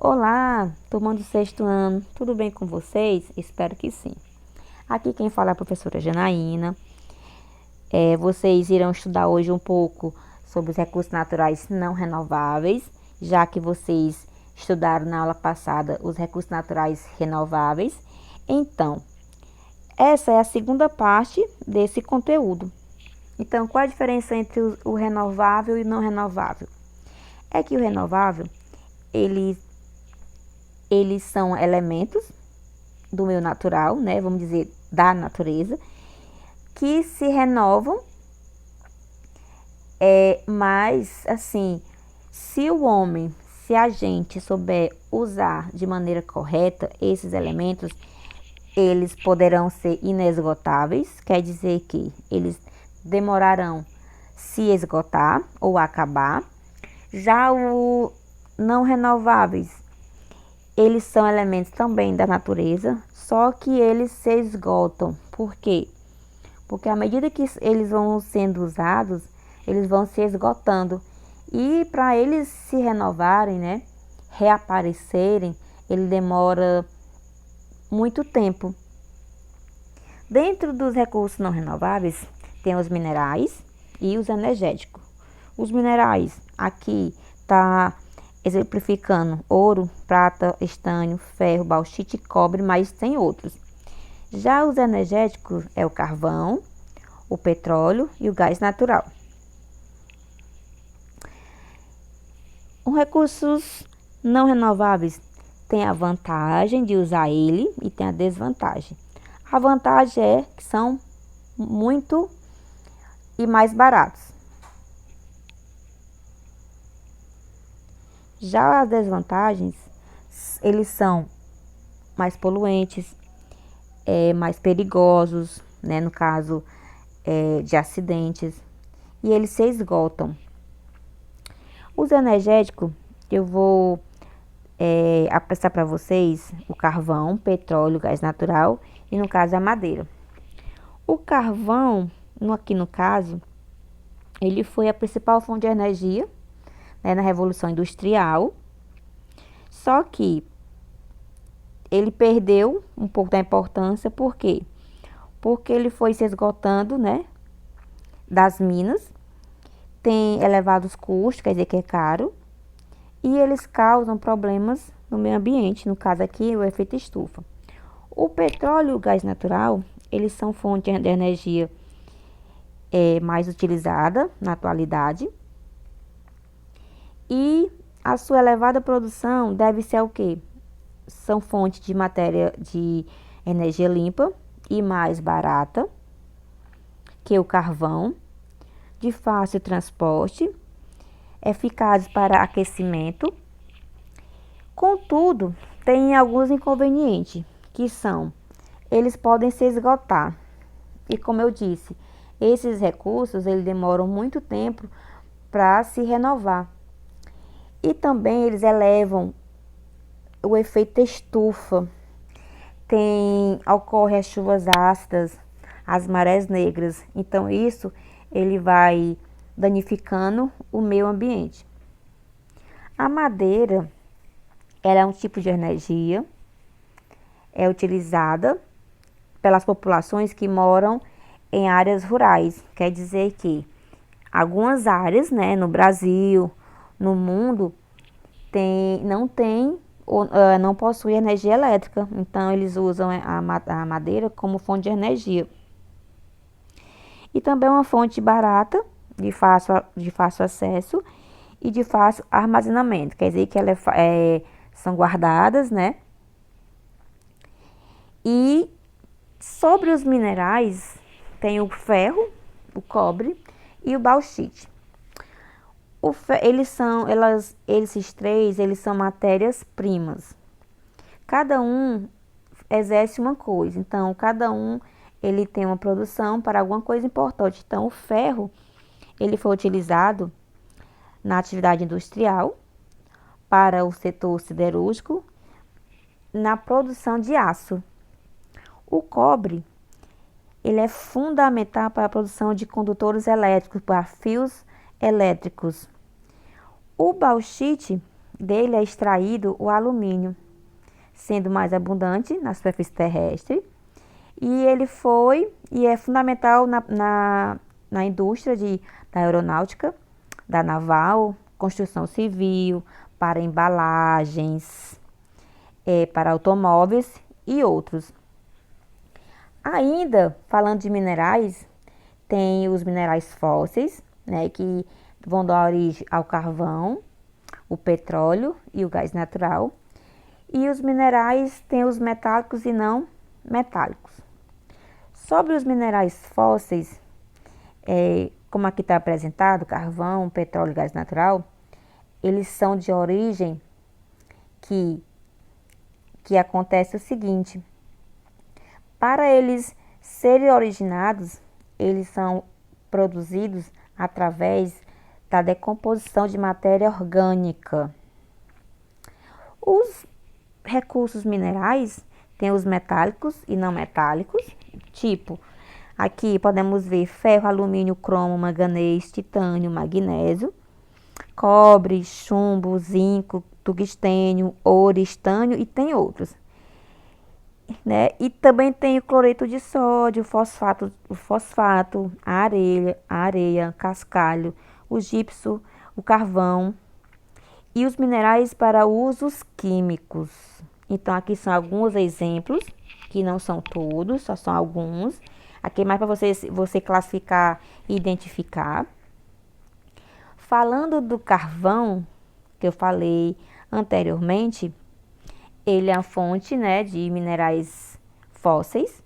Olá, turma do sexto ano, tudo bem com vocês? Espero que sim. Aqui quem fala é a professora Janaína. Vocês irão estudar hoje um pouco sobre os recursos naturais não renováveis, já que vocês estudaram na aula passada os recursos naturais renováveis. Então, essa é a segunda parte desse conteúdo. Então, qual a diferença entre o renovável e o não renovável? É que o renovável, eles são elementos do meio natural, né? Vamos dizer, da natureza, que se renovam. Mas, assim, se a gente souber usar de maneira correta esses elementos, eles poderão ser inesgotáveis, quer dizer que eles demorarão se esgotar ou acabar. Já o não renováveis, eles são elementos também da natureza, só que eles se esgotam. Por quê? Porque à medida que eles vão sendo usados, eles vão se esgotando. E para eles se renovarem, né, reaparecerem, ele demora muito tempo. Dentro dos recursos não renováveis, tem os minerais e os energéticos. Os minerais, aqui está exemplificando ouro, prata, estanho, ferro, bauxite e cobre, mas tem outros. Já os energéticos é o carvão, o petróleo e o gás natural. Os recursos não renováveis tem a vantagem de usar ele e tem a desvantagem. A vantagem é que são muito e mais baratos. Já as desvantagens, eles são mais poluentes, mais perigosos, né, no caso de acidentes, e eles se esgotam. Os energéticos, eu vou apresentar para vocês o carvão, petróleo, gás natural e no caso a madeira. O carvão, aqui no caso, ele foi a principal fonte de energia, né, na Revolução Industrial, só que ele perdeu um pouco da importância. Por quê? Porque ele foi se esgotando, né, das minas, tem elevados custos, quer dizer que é caro, e eles causam problemas no meio ambiente, no caso aqui o efeito estufa. O petróleo e o gás natural, eles são fontes de energia mais utilizada na atualidade, e a sua elevada produção deve ser o quê? São fontes de matéria de energia limpa e mais barata que o carvão, de fácil transporte, eficazes para aquecimento. Contudo, tem alguns inconvenientes, que são, eles podem se esgotar. E como eu disse, esses recursos, eles demoram muito tempo para se renovar. E também eles elevam o efeito estufa. Ocorre as chuvas ácidas, as marés negras. Então isso ele vai danificando o meio ambiente. A madeira, ela é um tipo de energia, é utilizada pelas populações que moram em áreas rurais. Quer dizer que algumas áreas, né, no Brasil, no mundo, não possui energia elétrica, então eles usam a madeira como fonte de energia. E também é uma fonte barata, de fácil acesso e de fácil armazenamento, quer dizer que elas são guardadas, né? E sobre os minerais, tem o ferro, o cobre e o bauxite. Esses três, eles são matérias-primas. Cada um exerce uma coisa, então cada um ele tem uma produção para alguma coisa importante. Então o ferro, ele foi utilizado na atividade industrial, para o setor siderúrgico, na produção de aço. O cobre, ele é fundamental para a produção de condutores elétricos, para fios elétricos. O bauxite, dele é extraído o alumínio, sendo mais abundante na superfície terrestre. E ele foi e é fundamental na indústria da aeronáutica, da naval, construção civil, para embalagens, para automóveis e outros. Ainda, falando de minerais, tem os minerais fósseis, né, que vão dar origem ao carvão, o petróleo e o gás natural. E os minerais têm os metálicos e não metálicos. Sobre os minerais fósseis, como aqui está apresentado, carvão, petróleo e gás natural, eles são de origem que acontece o seguinte: para eles serem originados, eles são produzidos através da decomposição de matéria orgânica. Os recursos minerais têm os metálicos e não metálicos, tipo, aqui podemos ver ferro, alumínio, cromo, manganês, titânio, magnésio, cobre, chumbo, zinco, tungstênio, ouro, estânio e tem outros, né? E também tem o cloreto de sódio, o fosfato, a areia, cascalho, o gipso, o carvão e os minerais para usos químicos. Então aqui são alguns exemplos, que não são todos, só são alguns. Aqui é mais para você classificar e identificar. Falando do carvão, que eu falei anteriormente, ele é a fonte, né, de minerais fósseis.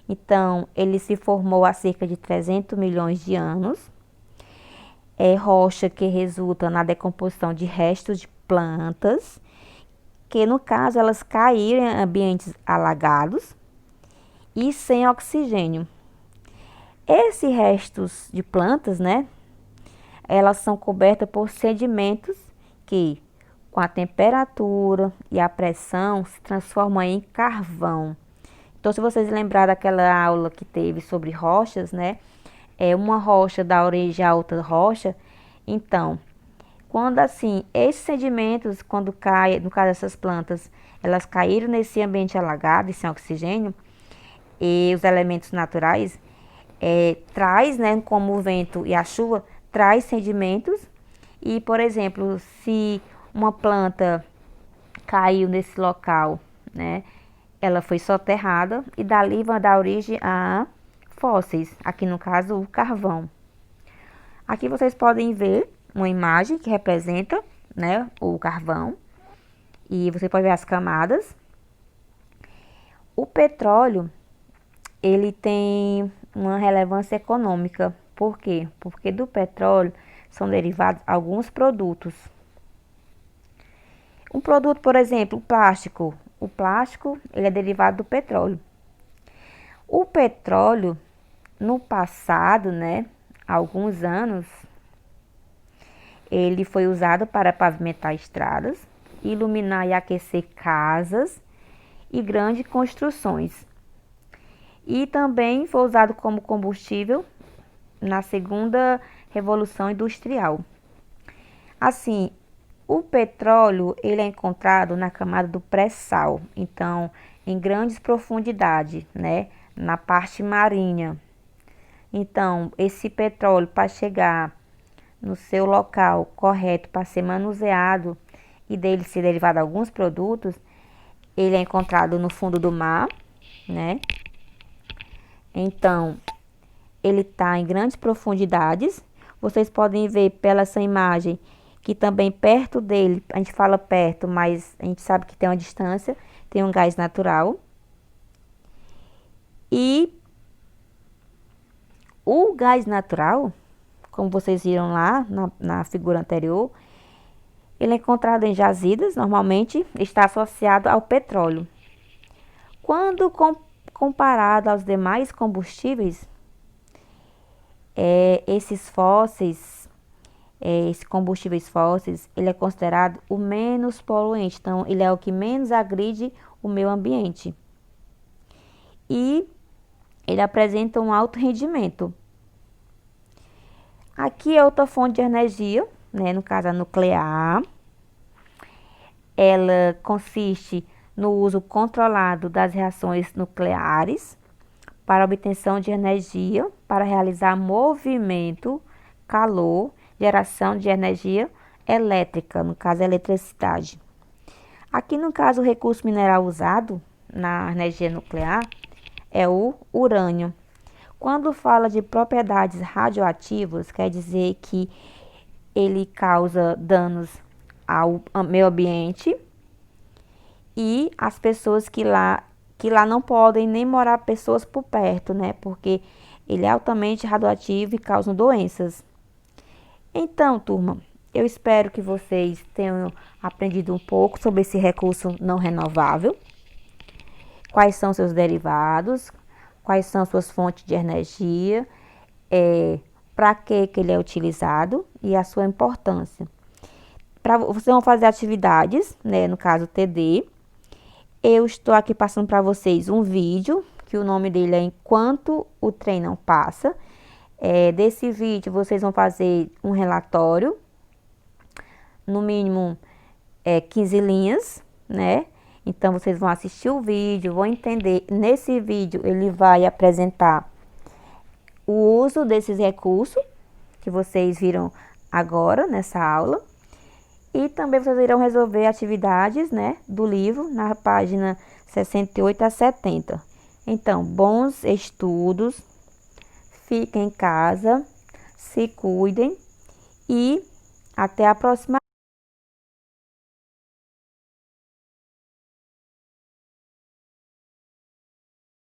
Então, ele se formou há cerca de 300 milhões de anos. É rocha que resulta na decomposição de restos de plantas, que no caso elas caíram em ambientes alagados e sem oxigênio. Esses restos de plantas, né, elas são cobertas por sedimentos que, com a temperatura e a pressão, se transformam em carvão. Então, se vocês lembrarem daquela aula que teve sobre rochas, né, uma rocha dá origem a outra rocha. Então, quando assim, esses sedimentos, quando caem, no caso dessas plantas, elas caíram nesse ambiente alagado e sem oxigênio, e os elementos naturais traz, né, como o vento e a chuva, traz sedimentos. E, por exemplo, se uma planta caiu nesse local, né, ela foi soterrada e dali vai dar origem a fósseis, aqui no caso o carvão. Aqui vocês podem ver uma imagem que representa, né, o carvão e você pode ver as camadas. O petróleo, ele tem uma relevância econômica. Por quê? Porque do petróleo são derivados alguns produtos. Um produto, por exemplo, o plástico. O plástico, ele é derivado do petróleo. O petróleo, no passado, né, há alguns anos, ele foi usado para pavimentar estradas, iluminar e aquecer casas e grandes construções. E também foi usado como combustível na segunda revolução industrial. Assim, o petróleo, ele é encontrado na camada do pré-sal, então em grandes profundidades, né, na parte marinha. Então, esse petróleo, para chegar no seu local correto, para ser manuseado e dele ser derivado alguns produtos, ele é encontrado no fundo do mar, né? Então, ele está em grandes profundidades. Vocês podem ver pela essa imagem que também perto dele, a gente fala perto, mas a gente sabe que tem uma distância, tem um gás natural. E o gás natural, como vocês viram lá na figura anterior, ele é encontrado em jazidas, normalmente está associado ao petróleo. Quando comparado aos demais combustíveis, esses combustíveis fósseis, ele é considerado o menos poluente, então ele é o que menos agride o meio ambiente. E ele apresenta um alto rendimento. Aqui é outra fonte de energia, né, no caso a nuclear. ela consiste no uso controlado das reações nucleares para obtenção de energia, para realizar movimento, calor, geração de energia elétrica, no caso, a eletricidade. Aqui, no caso, o recurso mineral usado na energia nuclear é o urânio. Quando fala de propriedades radioativas, quer dizer que ele causa danos ao meio ambiente e as pessoas que lá não podem nem morar pessoas por perto, né? Porque ele é altamente radioativo e causa doenças. Então, turma, eu espero que vocês tenham aprendido um pouco sobre esse recurso não renovável, quais são seus derivados, quais são suas fontes de energia, para que ele é utilizado e a sua importância. Vocês vão fazer atividades, né, no caso TD. Eu estou aqui passando para vocês um vídeo, que o nome dele é Enquanto o Trem Não Passa. Desse vídeo, vocês vão fazer um relatório, no mínimo 15 linhas, né? Então, vocês vão assistir o vídeo, vão entender. Nesse vídeo, ele vai apresentar o uso desses recursos que vocês viram agora nessa aula. E também vocês irão resolver atividades, né, do livro na página 68 a 70. Então, bons estudos, fiquem em casa, se cuidem e até a próxima